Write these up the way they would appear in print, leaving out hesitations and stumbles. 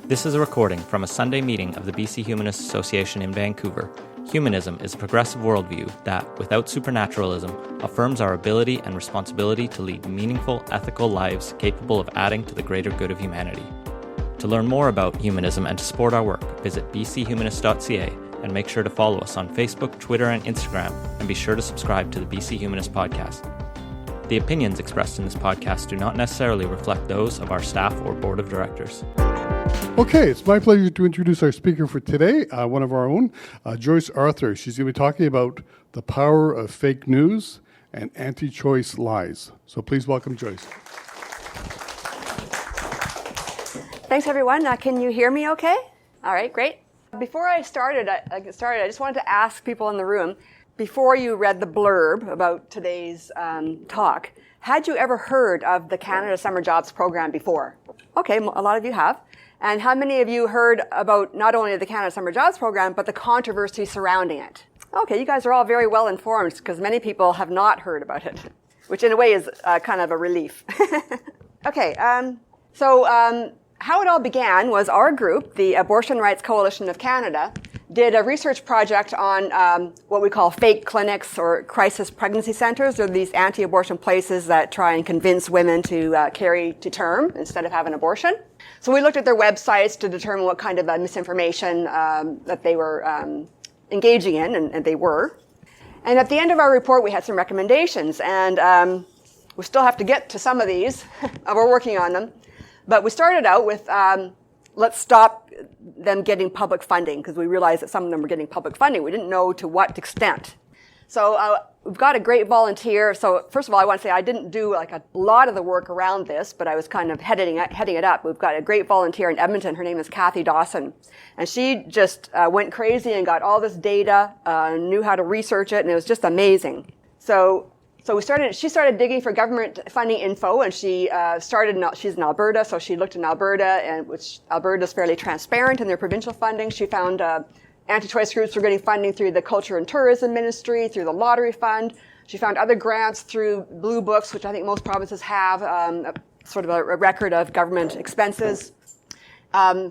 This is a recording from a Sunday meeting of the BC Humanist Association in Vancouver. Humanism is a progressive worldview that, without supernaturalism, affirms our ability and responsibility to lead meaningful, ethical lives capable of adding to the greater good of humanity. To learn more about humanism and to support our work, visit bchumanist.ca and make sure to follow us on Facebook, Twitter, and Instagram, and be sure to subscribe to the BC Humanist podcast. The opinions expressed in this podcast do not necessarily reflect those of our staff or board of directors. Okay, it's my pleasure to introduce our speaker for today, one of our own, Joyce Arthur. She's going to be talking about the power of fake news and anti-choice lies. So please welcome Joyce. Thanks, everyone. Can you hear me okay? All right, great. Before I started, I just wanted to ask people in the room, before you read the blurb about today's talk, had you ever heard of the Canada Summer Jobs Program before? Okay, a lot of you have. And how many of you heard about not only the Canada Summer Jobs Program, but the controversy surrounding it? Okay, you guys are all very well informed because many people have not heard about it, which in a way is kind of a relief. Okay, how it all began was our group, the Abortion Rights Coalition of Canada, did a research project on what we call fake clinics or crisis pregnancy centers. They're these anti-abortion places that try and convince women to carry to term instead of have an abortion. So we looked at their websites to determine what kind of misinformation that they were engaging in, and they were. And at the end of our report, we had some recommendations, and we still have to get to some of these. We're working on them. But we started out with, let's stop them getting public funding, because we realized that some of them were getting public funding. We didn't know to what extent. So we've got a great volunteer. So first of all, I want to say I didn't do like a lot of the work around this, but I was kind of heading it up. We've got a great volunteer in Edmonton. Her name is Kathy Dawson. And she just went crazy and got all this data, knew how to research it, and it was just amazing. So she started digging for government funding info, and she's in Alberta, so she looked in Alberta, and which Alberta is fairly transparent in their provincial funding. She found anti-choice groups were getting funding through the Culture and Tourism Ministry, through the Lottery Fund. She found other grants through Blue Books, which I think most provinces have, sort of a record of government expenses.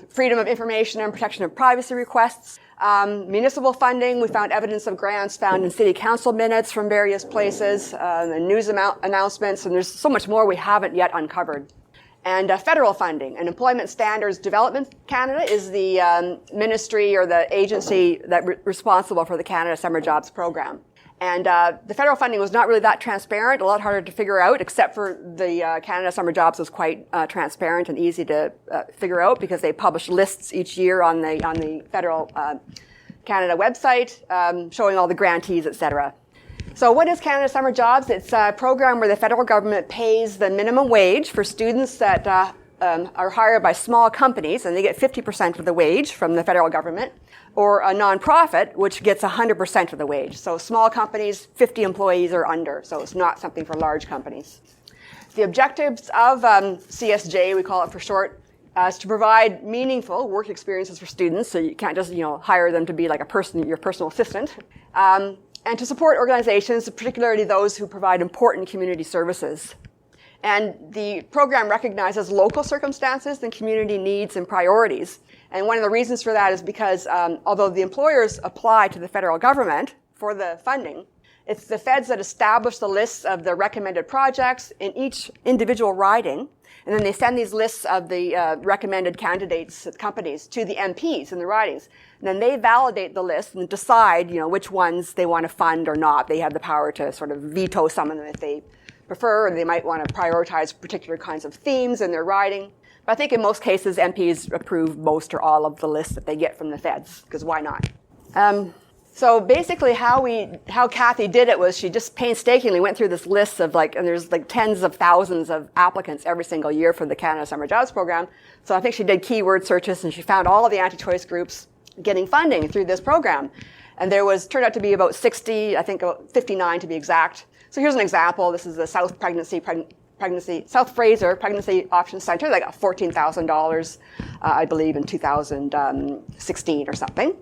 Freedom of information and protection of privacy requests. Municipal funding, we found evidence of grants found in city council minutes from various places, and news announcements, and there's so much more we haven't yet uncovered. And federal funding. And Employment Standards Development Canada is the ministry or the agency that responsible for the Canada Summer Jobs Program. And the federal funding was not really that transparent, a lot harder to figure out, except for the Canada Summer Jobs was quite transparent and easy to figure out because they publish lists each year on the federal Canada website showing all the grantees, etc. So what is Canada Summer Jobs? It's a program where the federal government pays the minimum wage for students that are hired by small companies, and they get 50% of the wage from the federal government, or a nonprofit, which gets 100% of the wage. So small companies, 50 employees or under, so it's not something for large companies. The objectives of CSJ, we call it for short, is to provide meaningful work experiences for students, so you can't just hire them to be like your personal assistant, and to support organizations, particularly those who provide important community services. And the program recognizes local circumstances and community needs and priorities. And one of the reasons for that is because although the employers apply to the federal government for the funding, it's the feds that establish the lists of the recommended projects in each individual riding. And then they send these lists of the recommended candidates, companies, to the MPs in the ridings. And then they validate the list and decide, which ones they want to fund or not. They have the power to sort of veto some of them if they prefer, or they might want to prioritize particular kinds of themes in their riding. But I think in most cases, MPs approve most or all of the lists that they get from the feds, because why not? So basically how Kathy did it was she just painstakingly went through this list of and there's tens of thousands of applicants every single year for the Canada Summer Jobs Program. So I think she did keyword searches and she found all of the anti-choice groups getting funding through this program. And turned out to be about 60, I think about 59 to be exact. So here's an example. This is the South Fraser Pregnancy Option Center. They got $14,000, I believe, in 2016 or something.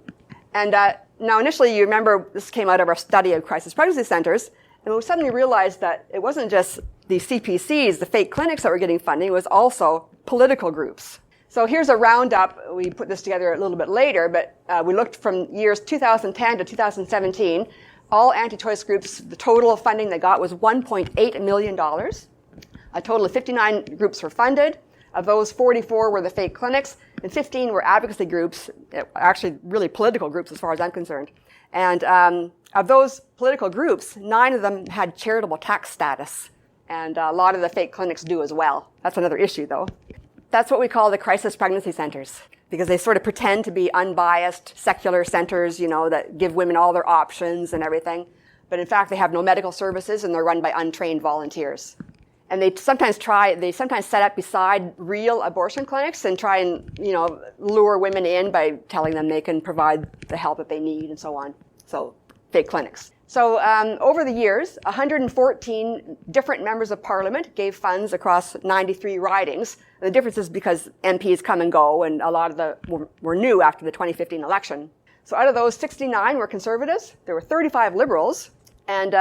And now, initially, you remember this came out of our study of crisis pregnancy centers, and we suddenly realized that it wasn't just the CPCs, the fake clinics that were getting funding, it was also political groups. So here's a roundup. We put this together a little bit later, but we looked from years 2010 to 2017. All anti-choice groups, the total funding they got was $1.8 million. A total of 59 groups were funded. Of those, 44 were the fake clinics, and 15 were advocacy groups, actually really political groups as far as I'm concerned. And of those political groups, 9 of them had charitable tax status, and a lot of the fake clinics do as well. That's another issue, though. That's what we call the crisis pregnancy centers, because they sort of pretend to be unbiased, secular centers, that give women all their options and everything. But in fact, they have no medical services, and they're run by untrained volunteers. And they sometimes set up beside real abortion clinics and try and, lure women in by telling them they can provide the help that they need and so on. So, fake clinics. So, over the years, 114 different members of parliament gave funds across 93 ridings. The difference is because MPs come and go, and a lot of them were new after the 2015 election. So, out of those, 69 were conservatives. There were 35 liberals, and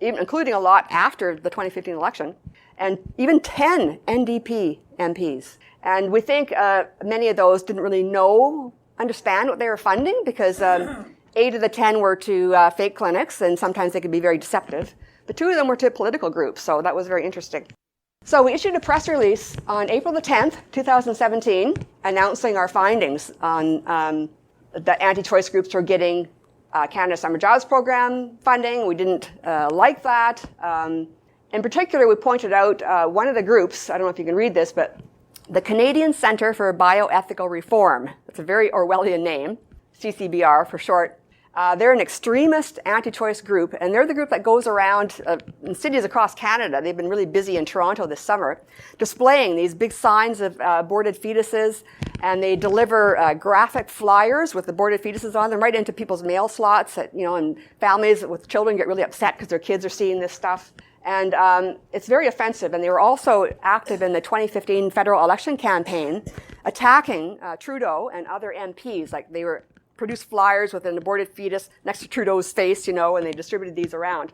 even including a lot after the 2015 election, and even 10 NDP MPs. And we think many of those didn't really understand what they were funding, because 8 of the 10 were to fake clinics, and sometimes they could be very deceptive. But 2 of them were to political groups, so that was very interesting. So we issued a press release on April the 10th, 2017, announcing our findings on that anti-choice groups were getting Canada Summer Jobs Program funding. We didn't like that. In particular, we pointed out one of the groups, I don't know if you can read this, but the Canadian Centre for Bioethical Reform. That's a very Orwellian name, CCBR for short. They're an extremist anti-choice group, and they're the group that goes around in cities across Canada. They've been really busy in Toronto this summer, displaying these big signs of aborted fetuses, and they deliver graphic flyers with aborted fetuses on them right into people's mail slots. And families with children get really upset because their kids are seeing this stuff. And it's very offensive. And they were also active in the 2015 federal election campaign, attacking Trudeau and other MPs. Like they produced flyers with an aborted fetus next to Trudeau's face, and they distributed these around.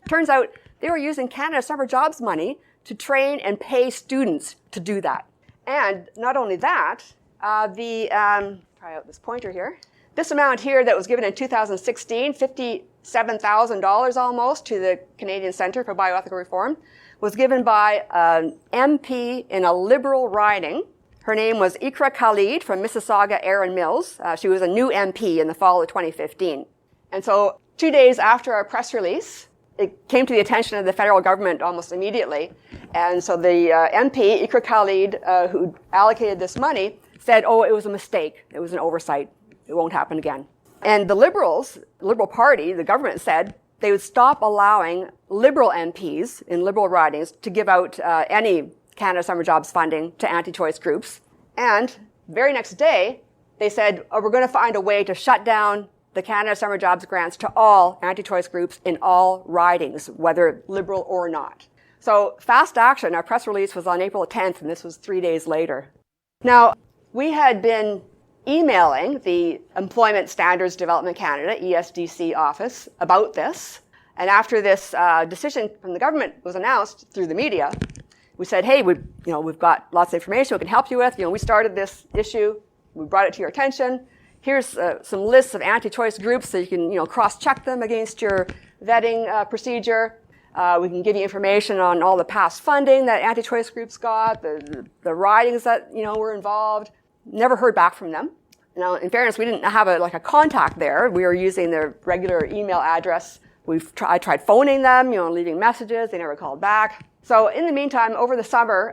Turns out they were using Canada Summer Jobs money to train and pay students to do that. And not only that, try out this pointer here. This amount here that was given in 2016, $57,000 almost to the Canadian Centre for Bioethical Reform, was given by an MP in a Liberal riding. Her name was Ikra Khalid from Mississauga, Erin Mills. She was a new MP in the fall of 2015. And so 2 days after our press release, it came to the attention of the federal government almost immediately. And so the MP, Ikra Khalid, who allocated this money, said, it was a mistake. It was an oversight. It won't happen again. And the Liberals, the Liberal Party, the government said they would stop allowing Liberal MPs in Liberal ridings to give out any Canada Summer Jobs funding to anti-choice groups. And very next day, they said, we're going to find a way to shut down the Canada Summer Jobs grants to all anti-choice groups in all ridings, whether Liberal or not. So fast action. Our press release was on April 10th, and this was 3 days later. Now, we had been emailing the Employment Standards Development Canada, ESDC office, about this. And after this decision from the government was announced through the media, we said, hey, we've got lots of information we can help you with. We started this issue. We brought it to your attention. Here's some lists of anti-choice groups so you can, cross-check them against your vetting procedure. We can give you information on all the past funding that anti-choice groups got, the ridings that, were involved. Never heard back from them. Now, in fairness, we didn't have a contact there. We were using their regular email address. I tried phoning them, leaving messages. They never called back. So in the meantime, over the summer,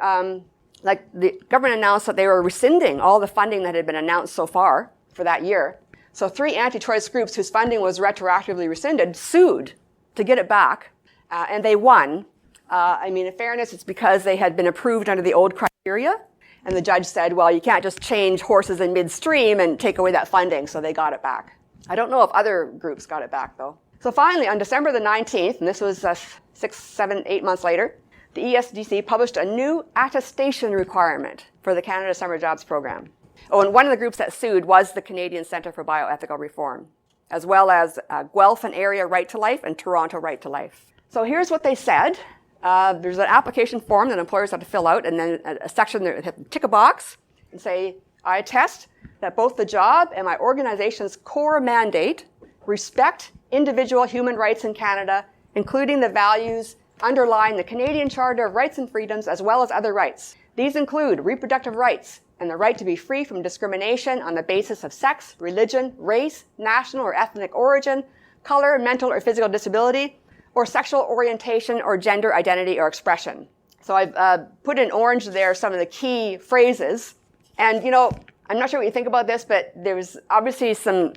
the government announced that they were rescinding all the funding that had been announced so far for that year. So 3 anti-choice groups whose funding was retroactively rescinded sued to get it back, and they won. In fairness, it's because they had been approved under the old criteria, and the judge said, well, you can't just change horses in midstream and take away that funding, so they got it back. I don't know if other groups got it back, though. So finally, on December the 19th, and this was 6, 7, 8 months later, the ESDC published a new attestation requirement for the Canada Summer Jobs Program. And one of the groups that sued was the Canadian Centre for Bioethical Reform, as well as Guelph and Area Right to Life and Toronto Right to Life. So here's what they said. There's an application form that employers have to fill out, and then a section that have to tick a box. and say, I attest that both the job and my organization's core mandate respect individual human rights in Canada, including the values underlying the Canadian Charter of Rights and Freedoms, as well as other rights. These include reproductive rights and the right to be free from discrimination on the basis of sex, religion, race, national or ethnic origin, color, mental or physical disability, or sexual orientation or gender identity or expression. So I've put in orange there some of the key phrases. And, you know, I'm not sure what you think about this, but there's obviously some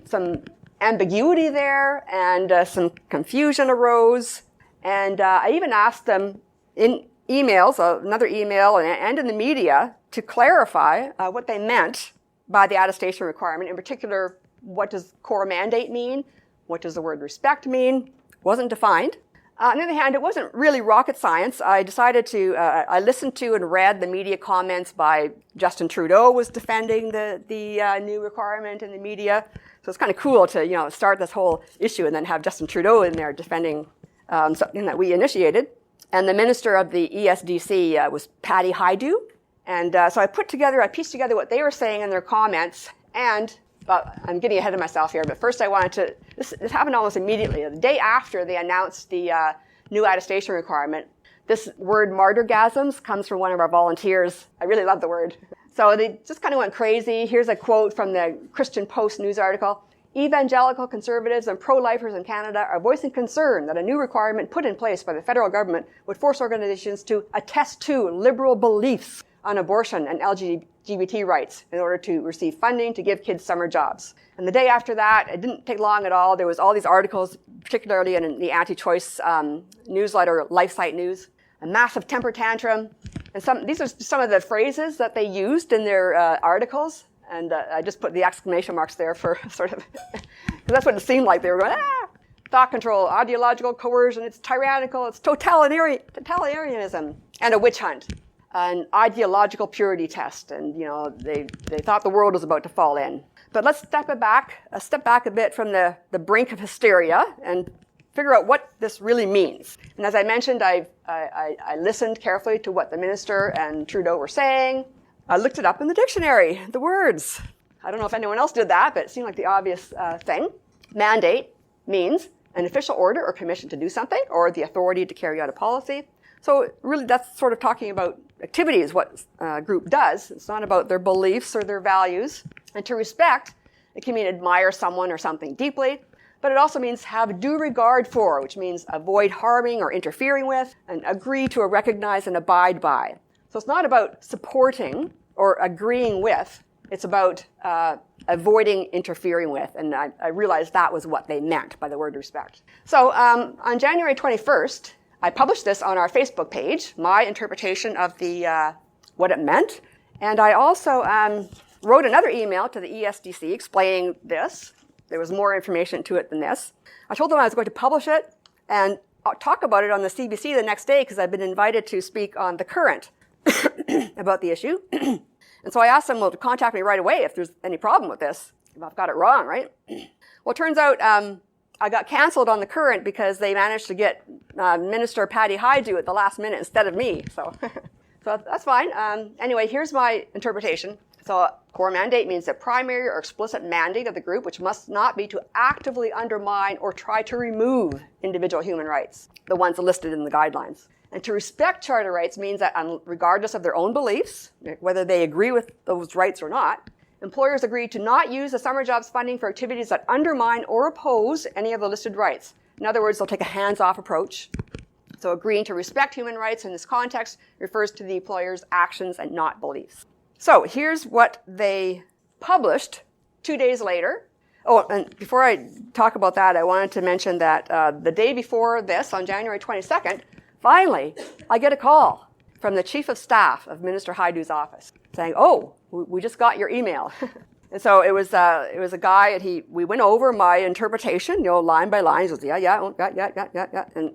ambiguity there, and some confusion arose. And I even asked them in emails, another email, and in the media to clarify what they meant by the attestation requirement. In particular, what does core mandate mean? What does the word respect mean? Wasn't defined. On the other hand, it wasn't really rocket science. I decided to, I listened to and read the media comments by Justin Trudeau was defending the new requirement in the media. So it's kind of cool to, you know, start this whole issue and then have Justin Trudeau in there defending something that we initiated. And the minister of the ESDC was Patty Hajdu. And so I pieced together what they were saying in their comments. And I'm getting ahead of myself here, but first I wanted to, this happened almost immediately. The day after they announced the new attestation requirement, this word martyrgasms comes from one of our volunteers. I really love the word. So they just kind of went crazy. Here's a quote from the Christian Post news article. Evangelical conservatives and pro-lifers in Canada are voicing concern that a new requirement put in place by the federal government would force organizations to attest to liberal beliefs on abortion and LGBT rights in order to receive funding to give kids summer jobs. And the day after that, it didn't take long at all. There was all these articles, particularly in the anti-choice newsletter, LifeSite News, a massive temper tantrum. And these are some of the phrases that they used in their articles. And I just put the exclamation marks there for sort of, because that's what it seemed like. They were going, thought control, ideological coercion, it's tyrannical, it's totalitarianism, and a witch hunt. An ideological purity test, and you know they thought the world was about to fall in. But let's step back a bit from the brink of hysteria and figure out what this really means. And as I mentioned, I listened carefully to what the minister and Trudeau were saying. I looked it up in the dictionary, the words. I don't know if anyone else did that, but it seemed like the obvious thing. Mandate means an official order or commission to do something, or the authority to carry out a policy. So really that's sort of talking about activities, what a group does. It's not about their beliefs or their values. And to respect, it can mean admire someone or something deeply, but it also means have due regard for, which means avoid harming or interfering with, and agree to or recognize and abide by. So it's not about supporting or agreeing with, it's about avoiding interfering with, and I realized that was what they meant by the word respect. So on January 21st, I published this on our Facebook page, my interpretation of the what it meant. And I also wrote another email to the ESDC explaining this. There was more information to it than this. I told them I was going to publish it and talk about it on the CBC the next day because I've been invited to speak on The Current about the issue. And so I asked them, well, to contact me right away if there's any problem with this, if I've got it wrong, right? Well, it turns out I got canceled on The Current because they managed to get Minister Patty Hajdu at the last minute instead of me. So that's fine. Anyway, here's my interpretation. So core mandate means the primary or explicit mandate of the group, which must not be to actively undermine or try to remove individual human rights, the ones listed in the guidelines. And to respect charter rights means that regardless of their own beliefs, whether they agree with those rights or not, employers agree to not use the summer jobs funding for activities that undermine or oppose any of the listed rights. In other words, they'll take a hands-off approach. So agreeing to respect human rights in this context refers to the employer's actions and not beliefs. So here's what they published 2 days later. Oh, and before I talk about that, I wanted to mention that the day before this, on January 22nd, finally, I get a call from the chief of staff of Minister Hajdu's office saying, oh, we just got your email. And so it was a guy, and we went over my interpretation, line by line. He goes, yeah, and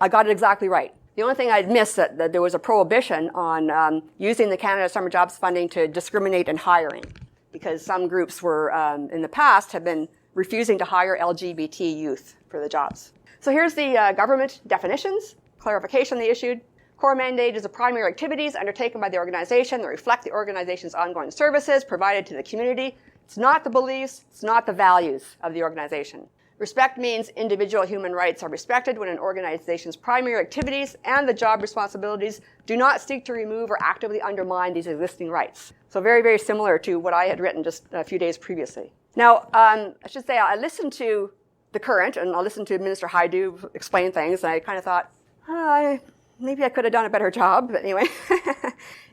I got it exactly right. The only thing I'd missed that there was a prohibition on using the Canada Summer Jobs funding to discriminate in hiring, because some groups were, in the past, have been refusing to hire LGBT youth for the jobs. So here's the government definitions, clarification they issued. Core mandate is the primary activities undertaken by the organization that reflect the organization's ongoing services provided to the community. It's not the beliefs, it's not the values of the organization. Respect means individual human rights are respected when an organization's primary activities and the job responsibilities do not seek to remove or actively undermine these existing rights. So very, very similar to what I had written just a few days previously. Now, I should say I listened to the current, and I listened to Minister Haidu explain things, and I kind of thought, maybe I could have done a better job. But anyway,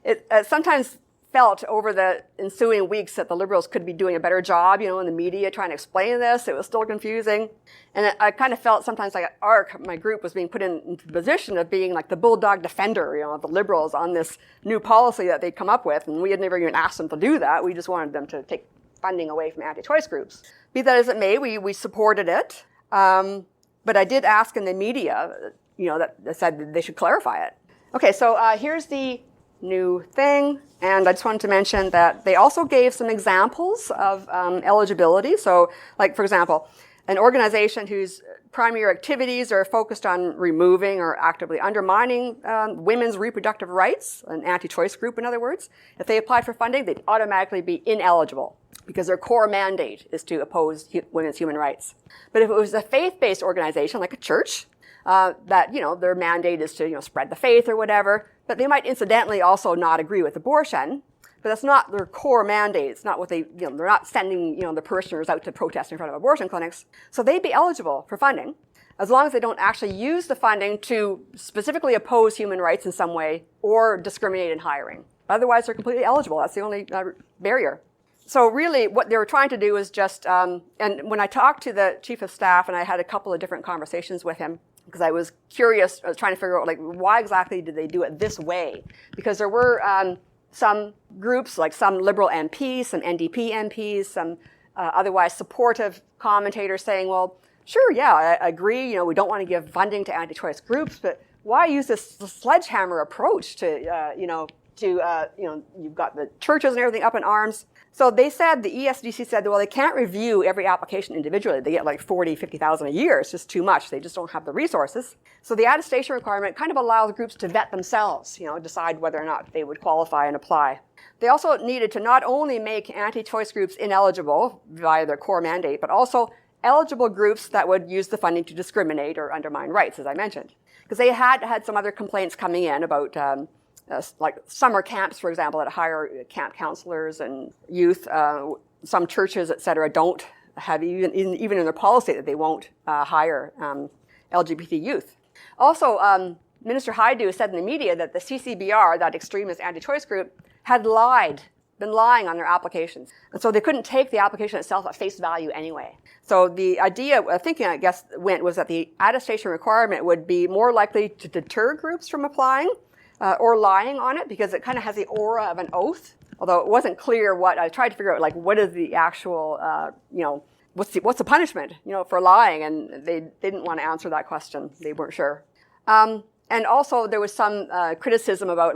it sometimes felt over the ensuing weeks that the Liberals could be doing a better job, in the media trying to explain this. It was still confusing. And I kind of felt sometimes like my group was being put into the position of being like the bulldog defender, of the Liberals on this new policy that they'd come up with. And we had never even asked them to do that. We just wanted them to take funding away from anti-choice groups. Be that as it may, we supported it. But I did ask in the media, that said they should clarify it. Okay, so here's the new thing. And I just wanted to mention that they also gave some examples of eligibility. So, like, for example, an organization whose primary activities are focused on removing or actively undermining women's reproductive rights, an anti-choice group, in other words, if they applied for funding, they'd automatically be ineligible because their core mandate is to oppose women's human rights. But if it was a faith-based organization, like a church, that, their mandate is to, spread the faith or whatever, but they might incidentally also not agree with abortion, but that's not their core mandate. It's not what they're not sending, the parishioners out to protest in front of abortion clinics. So they'd be eligible for funding as long as they don't actually use the funding to specifically oppose human rights in some way or discriminate in hiring. Otherwise, they're completely eligible. That's the only barrier. So really what they were trying to do is just, and when I talked to the chief of staff, and I had a couple of different conversations with him, because I was curious, I was trying to figure out, why exactly did they do it this way? Because there were some groups, like some Liberal MPs, some NDP MPs, some otherwise supportive commentators saying, well, sure, yeah, I agree, we don't want to give funding to anti-choice groups, but why use this sledgehammer approach to, you've got the churches and everything up in arms. So they said, the ESDC said, well, they can't review every application individually. They get like 40, 50,000 a year. It's just too much. They just don't have the resources. So the attestation requirement kind of allows groups to vet themselves, decide whether or not they would qualify and apply. They also needed to not only make anti-choice groups ineligible via their core mandate, but also eligible groups that would use the funding to discriminate or undermine rights, as I mentioned. Because they had some other complaints coming in about like summer camps, for example, that hire camp counselors and youth. Some churches, et cetera, don't have even in their policy that they won't hire LGBT youth. Also, Minister Haidu said in the media that the CCBR, that extremist anti-choice group, had been lying on their applications. And so they couldn't take the application itself at face value anyway. So the idea, thinking, I guess, was that the attestation requirement would be more likely to deter groups from applying or lying on it, because it kind of has the aura of an oath. Although it wasn't clear what, I tried to figure out, what is the actual, what's the punishment, for lying? And they didn't want to answer that question. They weren't sure. And also there was some criticism about,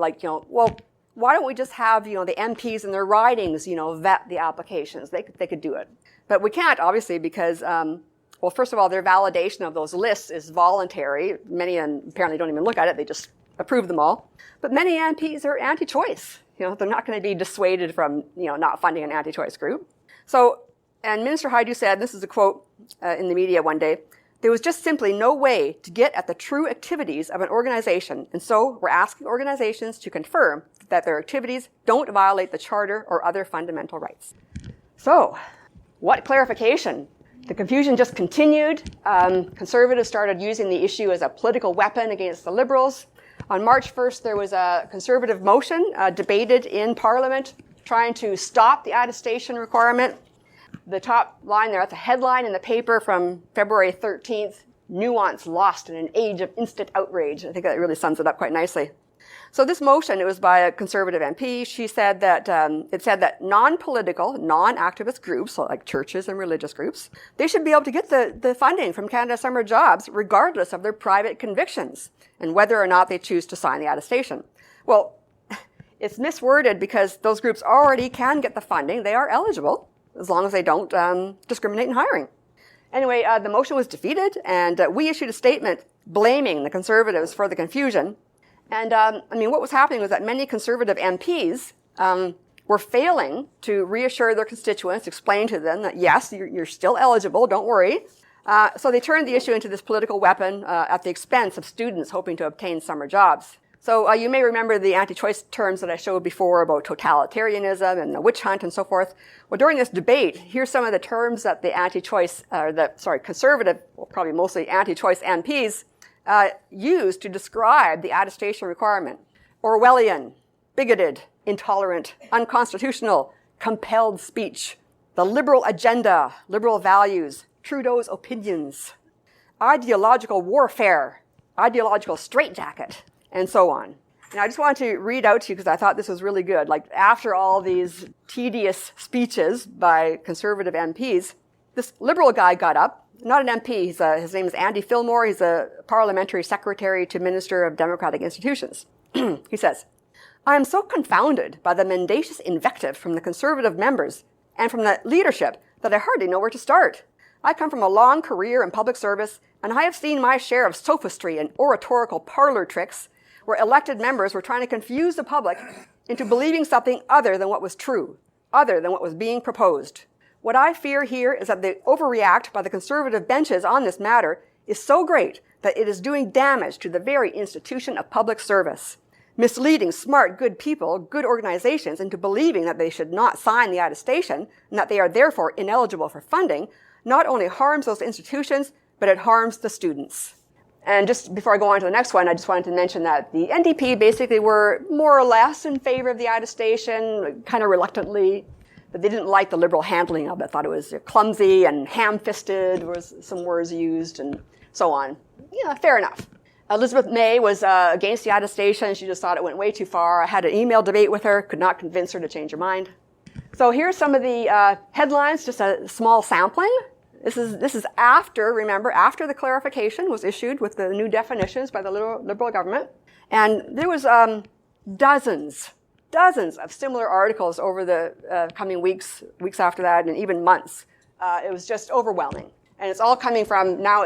well, why don't we just have, the MPs and their ridings, vet the applications? They could do it. But we can't, obviously, because, well, first of all, their validation of those lists is voluntary. Many apparently don't even look at it. They just approve them all. But many MPs are anti-choice. They're not going to be dissuaded from, not funding an anti-choice group. So, and Minister Haidu said, this is a quote in the media one day, there was just simply no way to get at the true activities of an organization. And so we're asking organizations to confirm that their activities don't violate the Charter or other fundamental rights. So, what clarification? The confusion just continued. Conservatives started using the issue as a political weapon against the Liberals. On March 1st, there was a Conservative motion debated in Parliament trying to stop the attestation requirement. The top line there, at the headline in the paper from February 13th, nuance lost in an age of instant outrage. I think that really sums it up quite nicely. So this motion, it was by a Conservative MP. She said that, it said that non-political, non-activist groups, so like churches and religious groups, they should be able to get the funding from Canada Summer Jobs regardless of their private convictions and whether or not they choose to sign the attestation. Well, it's misworded because those groups already can get the funding. They are eligible as long as they don't discriminate in hiring. Anyway, the motion was defeated, and we issued a statement blaming the Conservatives for the confusion. And what was happening was that many conservative MPs were failing to reassure their constituents, explain to them that, yes, you're still eligible, don't worry. So they turned the issue into this political weapon at the expense of students hoping to obtain summer jobs. So you may remember the anti-choice terms that I showed before about totalitarianism and the witch hunt and so forth. Well, during this debate, here's some of the terms that the conservative, well, probably mostly anti-choice MPs used to describe the attestation requirement. Orwellian, bigoted, intolerant, unconstitutional, compelled speech, the liberal agenda, liberal values, Trudeau's opinions, ideological warfare, ideological straitjacket, and so on. And I just wanted to read out to you because I thought this was really good. Like, after all these tedious speeches by conservative MPs, this liberal guy got up, not an MP, his name is Andy Fillmore, he's a parliamentary secretary to Minister of Democratic Institutions. He says, I am so confounded by the mendacious invective from the conservative members and from the leadership that I hardly know where to start. I come from a long career in public service, and I have seen my share of sophistry and oratorical parlor tricks where elected members were trying to confuse the public into believing something other than what was true, other than what was being proposed. What I fear here is that the overreact by the conservative benches on this matter is so great that it is doing damage to the very institution of public service. Misleading smart, good people, good organizations into believing that they should not sign the attestation and that they are therefore ineligible for funding not only harms those institutions, but it harms the students. And just before I go on to the next one, I just wanted to mention that the NDP basically were more or less in favor of the attestation, kind of reluctantly, but they didn't like the liberal handling of it. Thought it was clumsy and ham-fisted, was some words used, and so on. Yeah, fair enough. Elizabeth May was against the attestation. She just thought it went way too far. I had an email debate with her, could not convince her to change her mind. So here's some of the headlines, just a small sampling. This is after, remember, after the clarification was issued with the new definitions by the Liberal government. And there was dozens of similar articles over the coming weeks after that, and even months. It was just overwhelming. And it's all coming from, now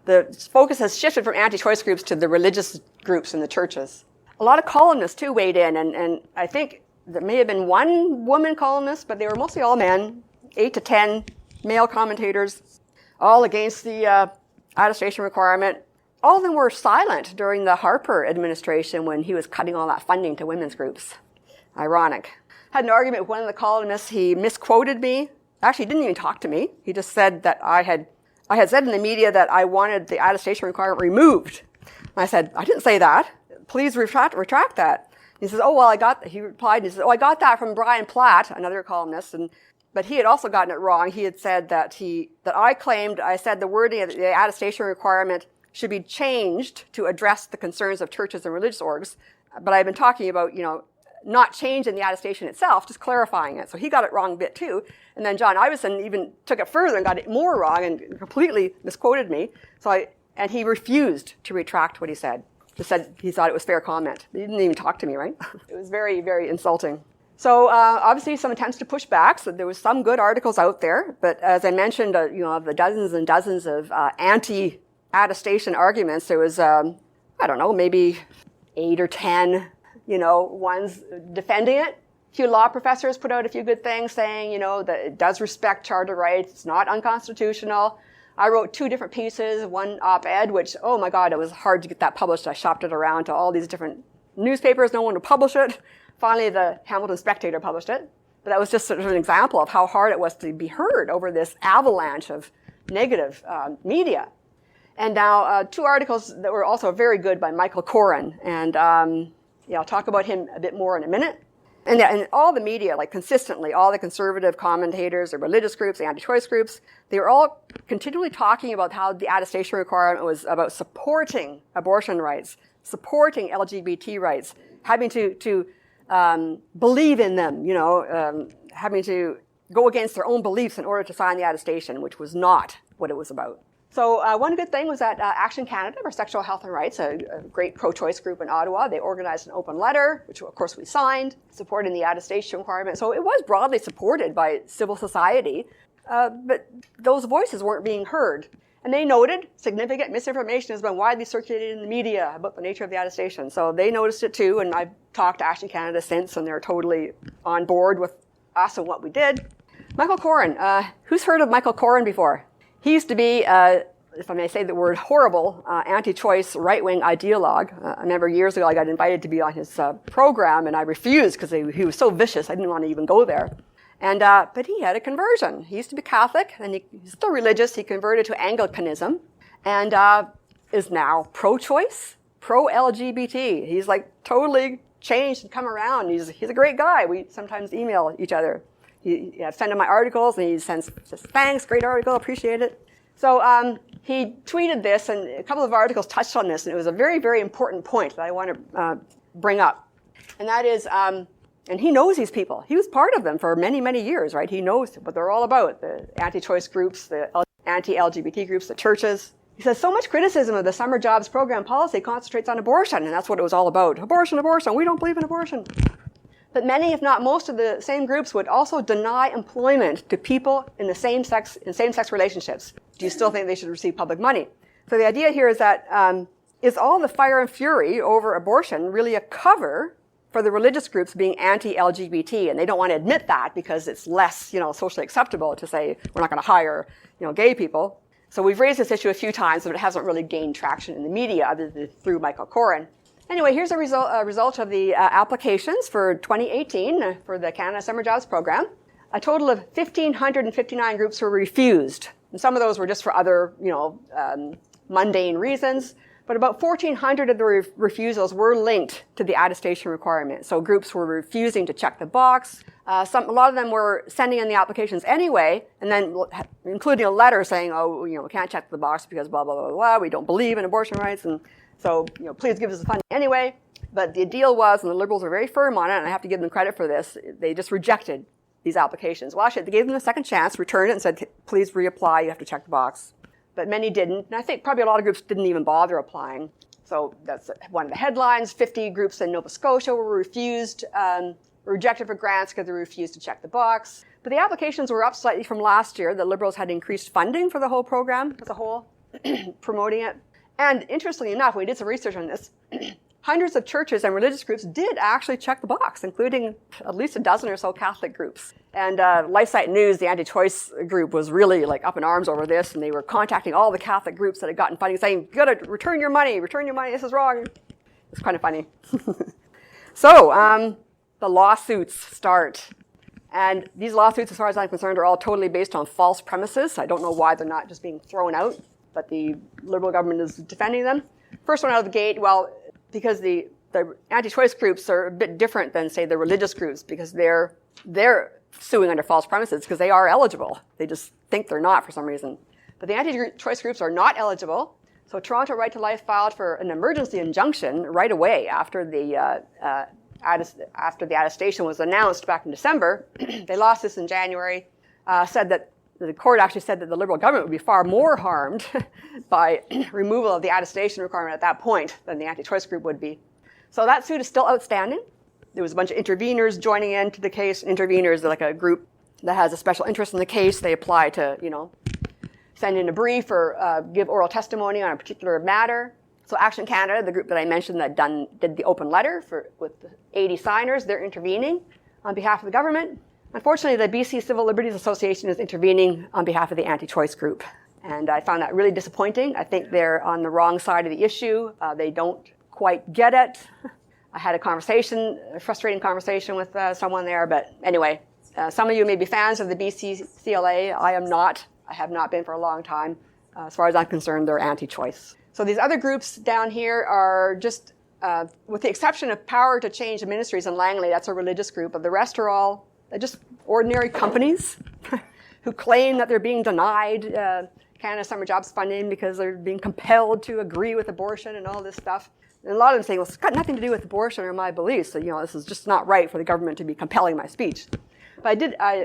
the focus has shifted from anti-choice groups to the religious groups in the churches. A lot of columnists, too, weighed in, and I think there may have been one woman columnist, but they were mostly all men, 8 to 10 male commentators, all against the attestation requirement. All of them were silent during the Harper administration when he was cutting all that funding to women's groups. Ironic. Had an argument with one of the columnists. He misquoted me. Actually, he didn't even talk to me. He just said that I had said in the media that I wanted the attestation requirement removed. And I said, I didn't say that. Please retract that. He says, he replied, he says, I got that from Brian Platt, another columnist, but he had also gotten it wrong. He had said that I said the wording of the attestation requirement should be changed to address the concerns of churches and religious orgs. But I've been talking about, not changing the attestation itself, just clarifying it. So he got it wrong a bit too. And then John Iveson even took it further and got it more wrong and completely misquoted me. And he refused to retract what he said. Just said he thought it was fair comment. He didn't even talk to me, right? It was very, very insulting. So obviously some attempts to push back. So there was some good articles out there. But as I mentioned, of the dozens and dozens of anti-attestation arguments, there was, maybe 8 or 10, ones defending it. A few law professors put out a few good things saying, that it does respect charter rights. It's not unconstitutional. I wrote 2 different pieces, one op-ed, which, oh my God, it was hard to get that published. I shopped it around to all these different newspapers. No one would publish it. Finally, the Hamilton Spectator published it. But that was just sort of an example of how hard it was to be heard over this avalanche of negative media. And now 2 articles that were also very good by Michael Coren. And I'll talk about him a bit more in a minute. And all the media, consistently, all the conservative commentators, the religious groups, the anti-choice groups, they were all continually talking about how the attestation requirement was about supporting abortion rights, supporting LGBT rights, having to believe in them, having to go against their own beliefs in order to sign the attestation, which was not what it was about. So one good thing was that Action Canada for Sexual Health and Rights, a great pro-choice group in Ottawa, they organized an open letter, which of course we signed, supporting the attestation requirement. So it was broadly supported by civil society, but those voices weren't being heard. And they noted significant misinformation has been widely circulated in the media about the nature of the attestation. So they noticed it too, and I've talked to Action Canada since, and they're totally on board with us and what we did. Michael Corrin. Who's heard of Michael Corrin before? He used to be, if I may say the word, horrible anti-choice right-wing ideologue. I remember years ago I got invited to be on his program, and I refused because he was so vicious I didn't want to even go there. And but he had a conversion. He used to be Catholic, and he's still religious. He converted to Anglicanism, and is now pro-choice, pro-LGBT. He's like totally changed and come around. He's a great guy. We sometimes email each other. I send him my articles, and he says, thanks, great article, appreciate it. So he tweeted this, and a couple of articles touched on this, and it was a very, very important point that I want to bring up. And that is, and he knows these people. He was part of them for many, many years, right? He knows what they're all about, the anti-choice groups, the anti-LGBT groups, the churches. He says, so much criticism of the summer jobs program policy concentrates on abortion, and that's what it was all about. Abortion, abortion, we don't believe in abortion. But many, if not most, of the same groups would also deny employment to people in same-sex relationships. Do you still think they should receive public money? So the idea here is that is all the fire and fury over abortion really a cover for the religious groups being anti-LGBT, and they don't want to admit that because it's less, socially acceptable to say we're not going to hire, gay people. So we've raised this issue a few times, but it hasn't really gained traction in the media other than through Michael Corrin. Anyway, here's a result of the applications for 2018 for the Canada Summer Jobs Program. A total of 1,559 groups were refused, and some of those were just for other, mundane reasons. But about 1,400 of the refusals were linked to the attestation requirement. So groups were refusing to check the box. A lot of them were sending in the applications anyway, and then including a letter saying, we can't check the box because blah, blah, blah, blah, we don't believe in abortion rights, and so, please give us the funding anyway. But the deal was, and the Liberals were very firm on it, and I have to give them credit for this, they just rejected these applications. Well, actually, they gave them a second chance, returned it, and said, please reapply, you have to check the box. But many didn't, and I think probably a lot of groups didn't even bother applying. So that's one of the headlines. 50 groups in Nova Scotia were refused, rejected for grants because they refused to check the box. But the applications were up slightly from last year. The Liberals had increased funding for the whole program as a whole, promoting it. And interestingly enough, we did some research on this. Hundreds of churches and religious groups did actually check the box, including at least a dozen or so Catholic groups. And LifeSite News, the anti-choice group, was really up in arms over this, and they were contacting all the Catholic groups that had gotten funding, saying, you gotta return your money, this is wrong. It's kind of funny. So the lawsuits start. And these lawsuits, as far as I'm concerned, are all totally based on false premises. I don't know why they're not just being thrown out, but the Liberal government is defending them. First one out of the gate, well, because the anti-choice groups are a bit different than, say, the religious groups, because they're suing under false premises because they are eligible. They just think they're not for some reason. But the anti-choice groups are not eligible. So Toronto Right to Life filed for an emergency injunction right away after the attestation was announced back in December. They lost this in January, said that the court actually said that the Liberal government would be far more harmed by removal of the attestation requirement at that point than the anti-choice group would be. So that suit is still outstanding. There was a bunch of interveners joining into the case. Interveners are like a group that has a special interest in the case. They apply to, send in a brief or give oral testimony on a particular matter. So Action Canada, the group that I mentioned that did the open letter with 80 signers, they're intervening on behalf of the government. Unfortunately, the BC Civil Liberties Association is intervening on behalf of the anti-choice group. And I found that really disappointing. I think they're on the wrong side of the issue. They don't quite get it. I had a frustrating conversation with someone there. But anyway, some of you may be fans of the BC CLA. I am not. I have not been for a long time. As far as I'm concerned, they're anti-choice. So these other groups down here are just, with the exception of Power to Change the Ministries in Langley, that's a religious group, but the rest are all just ordinary companies who claim that they're being denied Canada Summer Jobs funding because they're being compelled to agree with abortion and all this stuff. And a lot of them saying, well, it's got nothing to do with abortion or my beliefs, so this is just not right for the government to be compelling my speech. But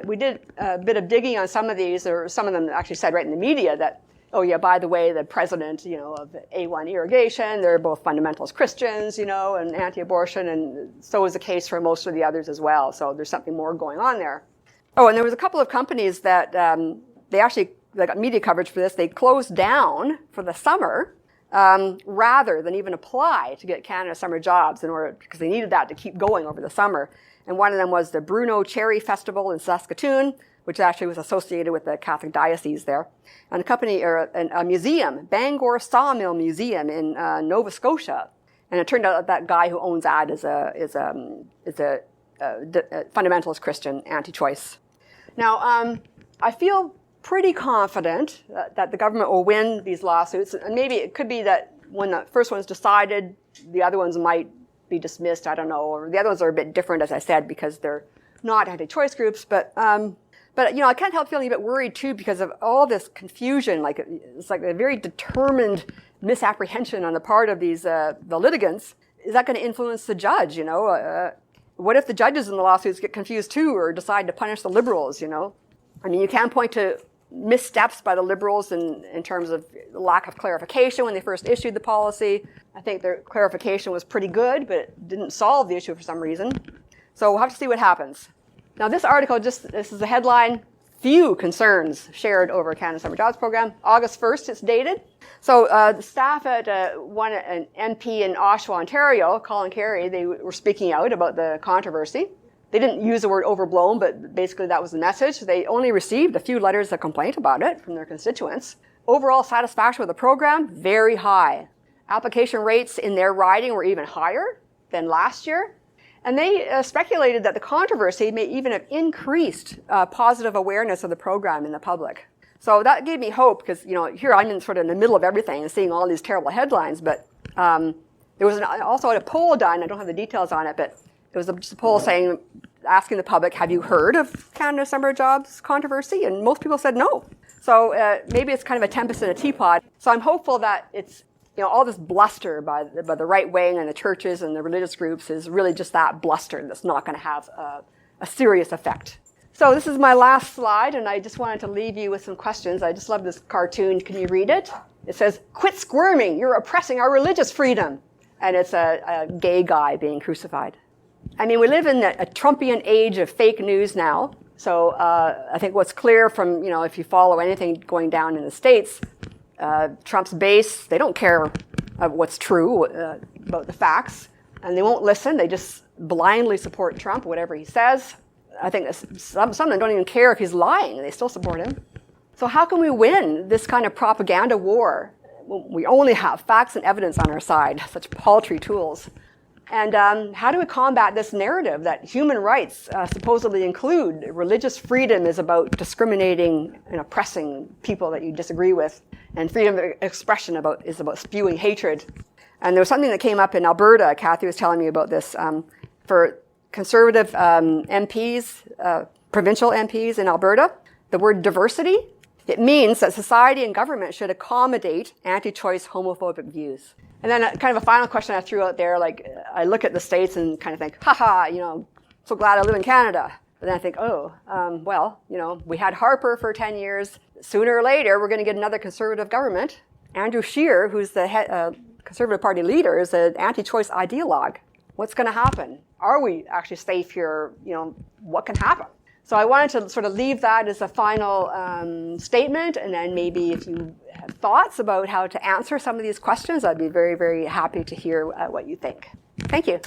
we did a bit of digging on some of these, or some of them actually said right in the media that, oh yeah, by the way, the president, of A1 Irrigation, they're both fundamentalist Christians, and anti-abortion, and so is the case for most of the others as well. So there's something more going on there. Oh, and there was a couple of companies that they they got media coverage for this. They closed down for the summer rather than even apply to get Canada Summer Jobs because they needed that to keep going over the summer. And one of them was the Bruno Cherry Festival in Saskatoon, which actually was associated with the Catholic Diocese there, and a museum, Bangor Sawmill Museum in Nova Scotia. And it turned out that guy who owns that is a fundamentalist Christian, anti-choice. Now, I feel pretty confident that the government will win these lawsuits. And maybe it could be that when the first one's decided, the other ones might be dismissed. I don't know. Or the other ones are a bit different, as I said, because they're not anti-choice groups. But I can't help feeling a bit worried too because of all this confusion. Like it's like a very determined misapprehension on the part of these the litigants. Is that going to influence the judge? What if the judges in the lawsuits get confused too, or decide to punish the Liberals? I mean, you can point to missteps by the Liberals in terms of lack of clarification when they first issued the policy. I think their clarification was pretty good, but it didn't solve the issue for some reason. So we'll have to see what happens. Now, this article, this is the headline, few concerns shared over Canada Summer Jobs Program. August 1st, it's dated. So the staff at an MP in Oshawa, Ontario, Colin Carey, they were speaking out about the controversy. They didn't use the word overblown, but basically that was the message. They only received a few letters of complaint about it from their constituents. Overall satisfaction with the program, very high. Application rates in their riding were even higher than last year. And they speculated that the controversy may even have increased positive awareness of the program in the public. So that gave me hope because, here I'm in sort of in the middle of everything and seeing all these terrible headlines. But there was also a poll done. I don't have the details on it, but it was just a poll asking the public, have you heard of Canada Summer Jobs controversy? And most people said no. So maybe it's kind of a tempest in a teapot. So I'm hopeful that it's, all this bluster by the right wing and the churches and the religious groups is really just that bluster that's not going to have a serious effect. So this is my last slide, and I just wanted to leave you with some questions. I just love this cartoon. Can you read it? It says, "Quit squirming. You're oppressing our religious freedom." And it's a gay guy being crucified. I mean, we live in a Trumpian age of fake news now. So I think what's clear from, if you follow anything going down in the States, Trump's base, they don't care what's true about the facts, and they won't listen. They just blindly support Trump, whatever he says. I think some of them don't even care if he's lying. They still support him. So how can we win this kind of propaganda war? We only have facts and evidence on our side, such paltry tools. And how do we combat this narrative that human rights supposedly include religious freedom is about discriminating and oppressing people that you disagree with, and freedom of expression is about spewing hatred? And there was something that came up in Alberta. Kathy was telling me about this. For Conservative MPs, provincial MPs in Alberta, the word diversity, it means that society and government should accommodate anti-choice homophobic views. And then kind of a final question I threw out there, like I look at the States and kind of think, so glad I live in Canada. But then I think, we had Harper for 10 years. Sooner or later, we're going to get another Conservative government. Andrew Scheer, who's the Conservative Party leader, is an anti-choice ideologue. What's going to happen? Are we actually safe here? What can happen? So I wanted to sort of leave that as a final statement, and then maybe if you have thoughts about how to answer some of these questions, I'd be very, very happy to hear what you think. Thank you.